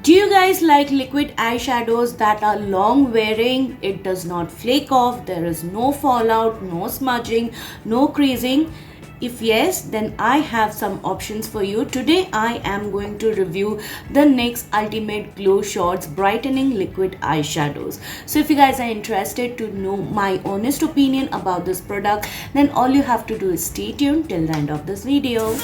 Do you guys like liquid eyeshadows that are long wearing? It does not flake off, there is no fallout, no smudging, no creasing. If yes, then I have some options for you. Today I am going to review the NYX Ultimate Glow Shots Brightening Liquid Eyeshadows. So if you guys are interested to know my honest opinion about this product, then all you have to do is stay tuned till the end of this video.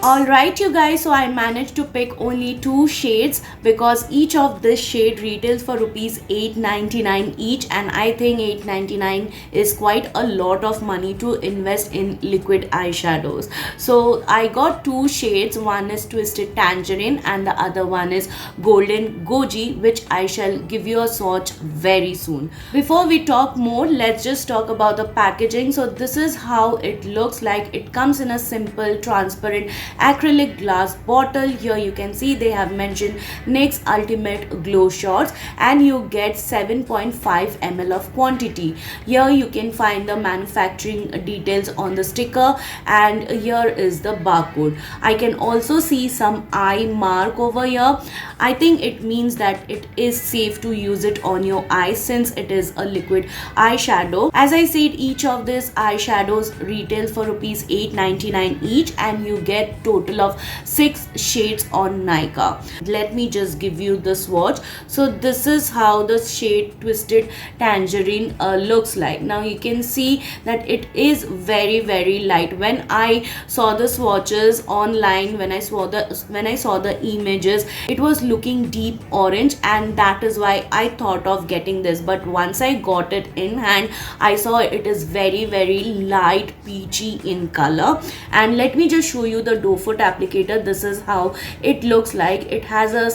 Alright you guys, so I managed to pick only two shades because each of this shade retails for rupees 8.99 each, and I think 8.99 is quite a lot of money to invest in liquid eyeshadows. So I got two shades, one is Twisted Tangerine and the other one is Golden Goji, which I shall give you a swatch very soon. Before we talk more, let's just talk about the packaging. So this is how it looks like. It comes in a simple transparent acrylic glass bottle. Here you can see they have mentioned NYX Ultimate Glow Shots and you get 7.5 ml of quantity. Here you can find the manufacturing details on the sticker, and here is the barcode. I can also see some eye mark over here. I think it means that it is safe to use it on your eyes since it is a liquid eyeshadow. As I said, each of these eyeshadows retail for rupees 8.99 each and you get total of 6 shades on Nykaa. Let me just give you the swatch. So this is how the shade Twisted Tangerine looks like. Now you can see that it is very light. When I saw the swatches online, when I saw the images, it was looking deep orange, and that is why I thought of getting this. But once I got it in hand, I saw it is very light peachy in color. And let me just show you the doe foot applicator. This is how it looks like. It has a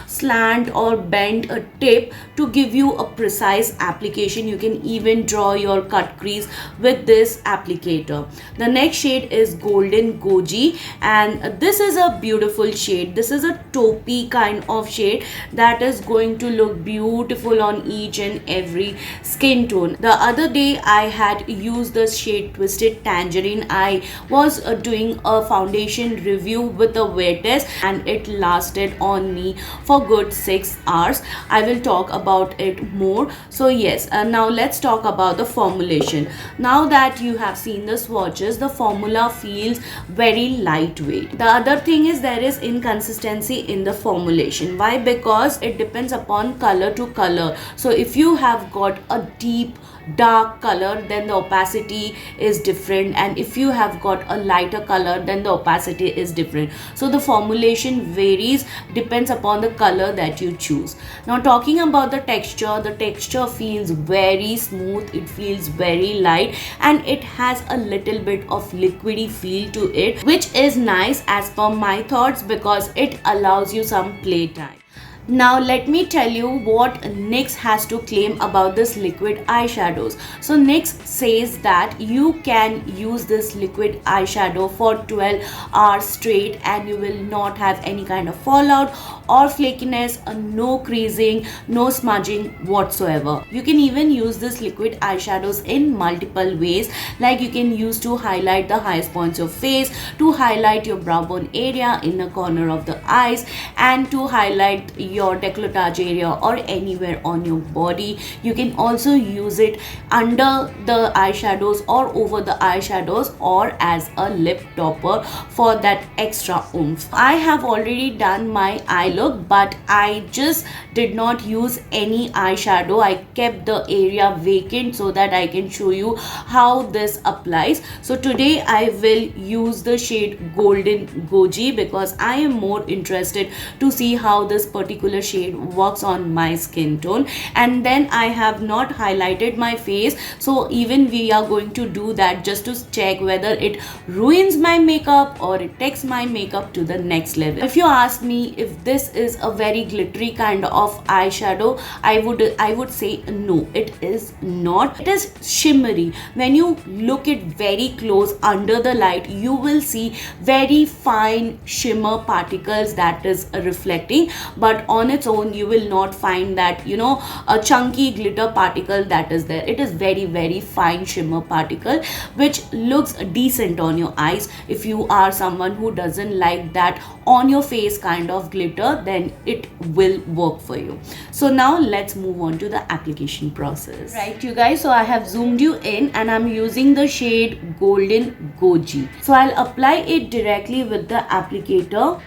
slant or bent tip to give you a precise application. You can even draw your cut crease with this applicator. The next shade is Golden Goji, and this is a beautiful shade. This is a taupey kind of shade that is going to look beautiful on each and every skin tone. The other day I had used the shade Twisted Tangerine. I was doing a foundation review with a wear test and it lasted on me for good 6 hours. I will talk about it more. So yes, now let's talk about the formulation. Now that you have seen the swatches, the formula feels very lightweight. The other thing is there is inconsistency in the formulation. Why? Because it depends upon color to color. So if you have got a deep dark color, then the opacity is different, and if you have got a lighter color, then the opacity is different. So the formulation varies, depends upon the color that you choose. Now talking about the texture feels very smooth, it feels very light, and it has a little bit of liquidy feel to it, which is nice as per my thoughts because it allows you some playtime. Now let me tell you what NYX has to claim about this liquid eyeshadows. So NYX says that you can use this liquid eyeshadow for 12 hours straight and you will not have any kind of fallout or flakiness, no creasing, no smudging whatsoever. You can even use this liquid eyeshadows in multiple ways, like you can use to highlight the highest points of face, to highlight your brow bone area in the corner of the eyes, and to highlight your décolletage area or anywhere on your body. You can also use it under the eyeshadows or over the eyeshadows or as a lip topper for that extra oomph. I have already done my eye look, but I just did not use any eyeshadow. I kept the area vacant so that I can show you how this applies. So today I will use the shade Golden Goji because I am more interested to see how this particular shade works on my skin tone. And then I have not highlighted my face, so even we are going to do that just to check whether it ruins my makeup or it takes my makeup to the next level. If you ask me if this is a very glittery kind of eyeshadow, I would say no, it is not. It is shimmery. When you look it very close under the light, you will see very fine shimmer particles that is reflecting, but on its own you will not find that, you know, a chunky glitter particle that is there. It is very, very fine shimmer particle which looks decent on your eyes. If you are someone who doesn't like that on your face kind of glitter, then it will work for you. So now let's move on to the application process. Right, you guys, so I have zoomed you in and I'm using the shade Golden Goji. So I'll apply it directly with the applicator.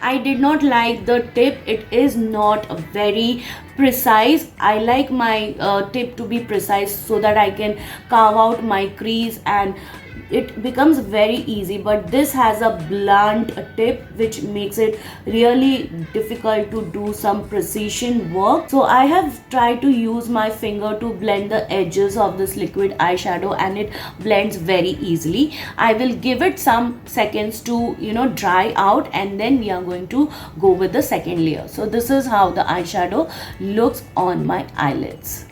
I did not like the tip. It is not very precise. I like my tip to be precise so that I can carve out my crease and it becomes very easy, but this has a blunt tip which makes it really difficult to do some precision work. So I have tried to use my finger to blend the edges of this liquid eyeshadow and it blends very easily. I will give it some seconds to, you know, dry out and then we are going to go with the second layer. So this is how the eyeshadow looks on my eyelids.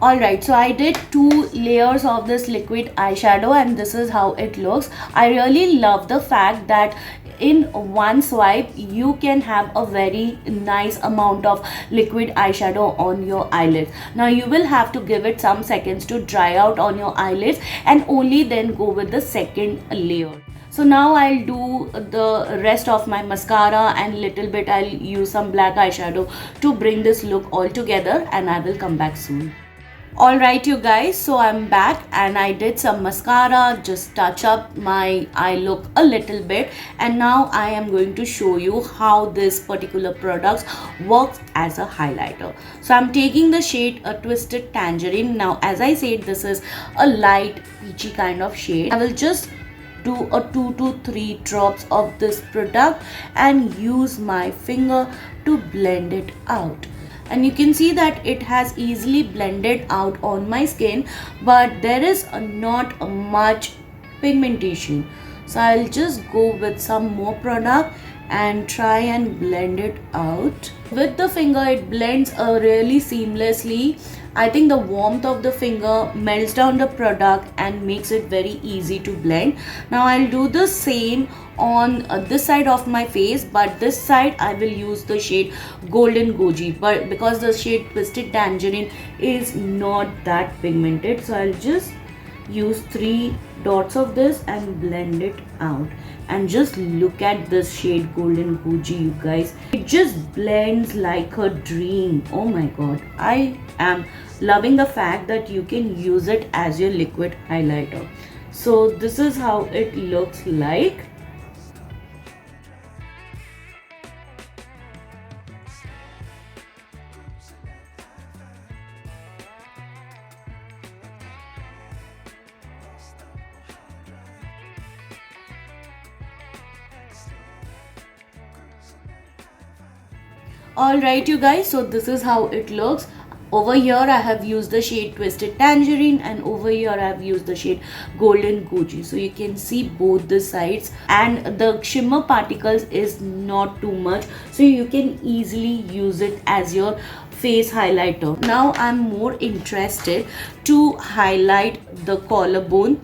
Alright, so I did 2 layers of this liquid eyeshadow and this is how it looks. I really love the fact that in one swipe you can have a very nice amount of liquid eyeshadow on your eyelids. Now you will have to give it some seconds to dry out on your eyelids and only then go with the second layer. So now I'll do the rest of my mascara and little bit I'll use some black eyeshadow to bring this look all together and I will come back soon. Alright you guys, so I'm back and I did some mascara, just touch up my eye look a little bit, and now I am going to show you how this particular product works as a highlighter. So I'm taking the shade a Twisted Tangerine. Now as I said, this is a light peachy kind of shade. I will just do a 2 to 3 drops of this product and use my finger to blend it out. And you can see that it has easily blended out on my skin, but there is not much pigmentation. So I'll just go with some more product and try and blend it out. With the finger it blends really seamlessly. I think the warmth of the finger melts down the product and makes it very easy to blend. Now I'll do the same on this side of my face, but this side I will use the shade Golden Goji, but because the shade Twisted Tangerine is not that pigmented, so I'll just use 3 dots of this and blend it out. And just look at this shade Golden Goji, you guys. It just blends like a dream. Oh my god, I am loving the fact that you can use it as your liquid highlighter. So this is how it looks like. Alright you guys, so this is how it looks. Over here I have used the shade Twisted Tangerine and over here I have used the shade Golden Goji. So you can see both the sides and the shimmer particles is not too much, so you can easily use it as your face highlighter. Now I'm more interested to highlight the collarbone.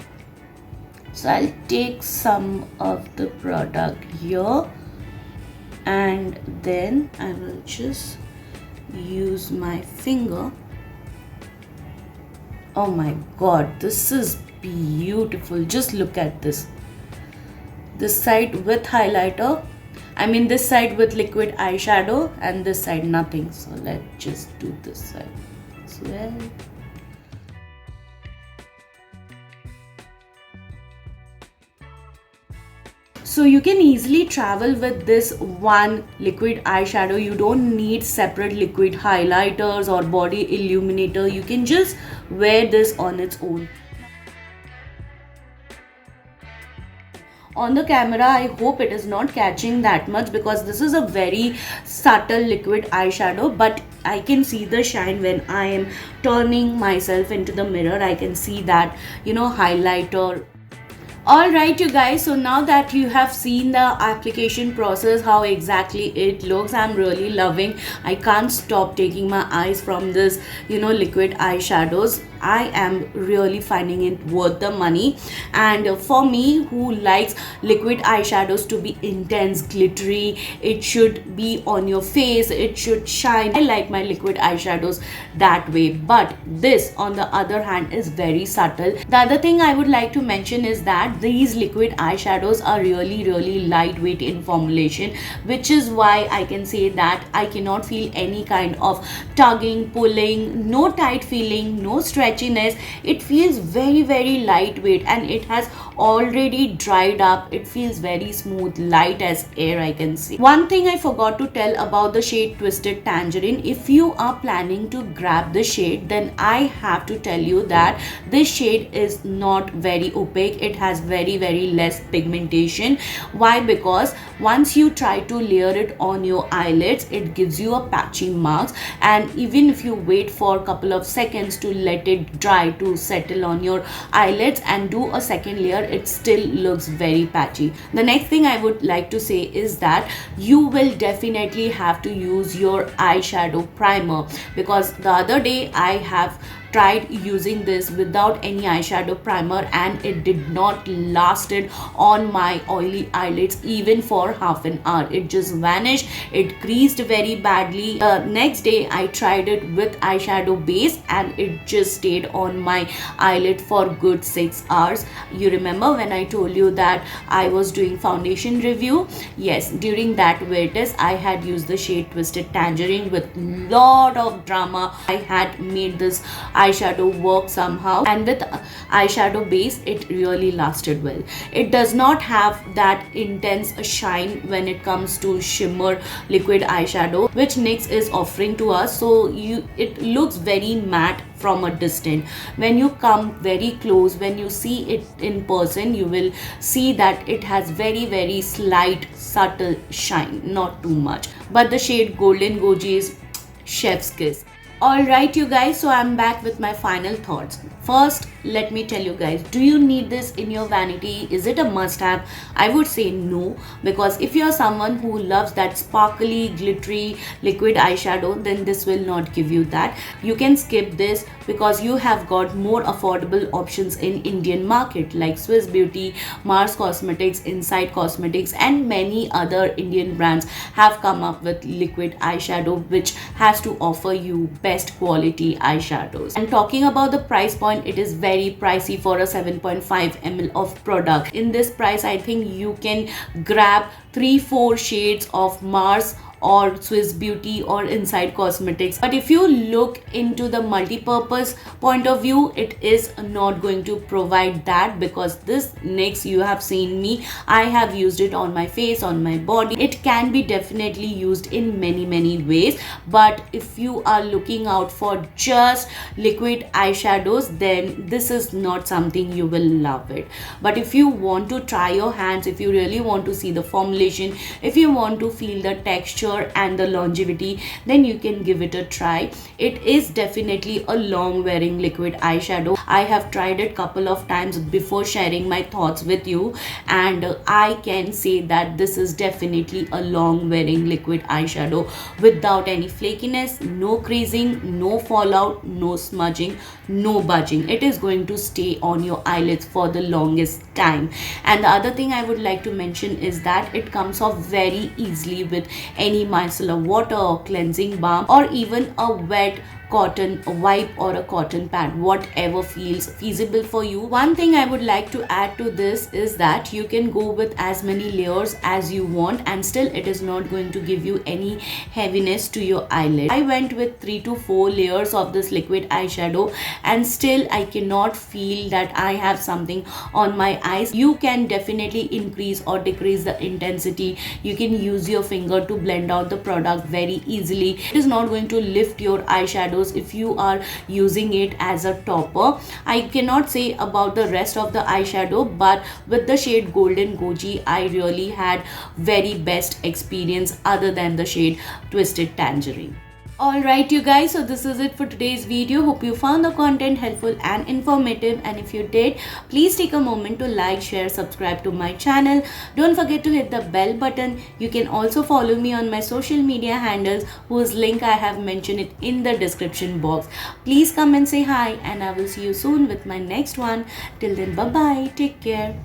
So I'll take some of the product here and then I will just use my finger. Oh my god, this is beautiful. Just look at this. This side with highlighter, I mean this side with liquid eyeshadow, and this side nothing. So let's just do this side as well. So you can easily travel with this one liquid eyeshadow. You don't need separate liquid highlighters or body illuminator. You can just wear this on its own. On the camera, I hope it is not catching that much because this is a very subtle liquid eyeshadow, but I can see the shine when I am turning myself into the mirror. I can see that, you know, highlighter. Alright you guys, so now that you have seen the application process, how exactly it looks, I'm really loving. I can't stop taking my eyes from this, liquid eyeshadows. I am really finding it worth the money. And for me, who likes liquid eyeshadows to be intense, glittery, it should be on your face, it should shine. I like my liquid eyeshadows that way. But this, on the other hand, is very subtle. The other thing I would like to mention is that these liquid eyeshadows are really lightweight in formulation, which is why I can say that I cannot feel any kind of tugging, pulling, no tight feeling, no stretchiness. It feels very lightweight, and it has already dried up. It feels very smooth, light as air, I can see. One thing I forgot to tell about the shade Twisted Tangerine. If you are planning to grab the shade, then I have to tell you that this shade is not very opaque. It has very less pigmentation. Why? Because once you try to layer it on your eyelids, it gives you a patchy marks, and even if you wait for a couple of seconds to let it dry to settle on your eyelids and do a second layer, it still looks very patchy. The next thing I would like to say is that you will definitely have to use your eyeshadow primer, because the other day I have tried using this without any eyeshadow primer, and it did not lasted on my oily eyelids even for half an hour. It just vanished. It creased very badly. The next day I tried it with eyeshadow base, and it just stayed on my eyelid for good 6 hours. You remember when I told you that I was doing foundation review? Yes, during that wear test I had used the shade Twisted Tangerine with lot of drama. I had made this eyeshadow work somehow, and with eyeshadow base it really lasted well. It does not have that intense shine when it comes to shimmer liquid eyeshadow which NYX is offering to us, so it looks very matte from a distance. When you come very close, when you see it in person, you will see that it has very slight subtle shine, not too much. But the shade Golden Goji is chef's kiss. Alright you guys, so I'm back with my final thoughts. First, let me tell you guys, do you need this in your vanity? Is it a must have? I would say no, because if you're someone who loves that sparkly, glittery liquid eyeshadow, then this will not give you that. You can skip this because you have got more affordable options in Indian market like Swiss Beauty, Mars Cosmetics, Inside Cosmetics, and many other Indian brands have come up with liquid eyeshadow which has to offer you best quality eyeshadows. And talking about the price point, it is very pricey for a 7.5 ml of product. In this price, I think you can grab 3-4 shades of Mars or Swiss Beauty or Inside Cosmetics. But if you look into the multi-purpose point of view, it is not going to provide that, because this NYX, you have seen me, I have used it on my face, on my body. It can be definitely used in many ways, but if you are looking out for just liquid eyeshadows, then this is not something you will love it. But if you want to try your hands, if you really want to see the formulation, if you want to feel the texture and the longevity, then you can give it a try. It is definitely a long wearing liquid eyeshadow. I have tried it couple of times before sharing my thoughts with you, and I can say that this is definitely a long wearing liquid eyeshadow without any flakiness, no creasing, no fallout, no smudging, no budging. It is going to stay on your eyelids for the longest time. And the other thing I would like to mention is that it comes off very easily with any micellar water or cleansing balm, or even a wet cotton wipe or a cotton pad, whatever feels feasible for you. One thing I would like to add to this is that you can go with as many layers as you want, and still it is not going to give you any heaviness to your eyelid. I went with 3 to 4 layers of this liquid eyeshadow, and still I cannot feel that I have something on my eyes. You can definitely increase or decrease the intensity. You can use your finger to blend out the product very easily. It is not going to lift your eyeshadow if you are using it as a topper. I cannot say about the rest of the eyeshadow, but with the shade Golden Goji, I really had very best experience other than the shade Twisted Tangerine. Alright you guys, so this is it for today's video. Hope you found the content helpful and informative, and if you did, please take a moment to like, share, subscribe to my channel. Don't forget to hit the bell button. You can also follow me on my social media handles, whose link I have mentioned it in the description box. Please come and say hi, and I will see you soon with my next one. Till then, bye bye, take care.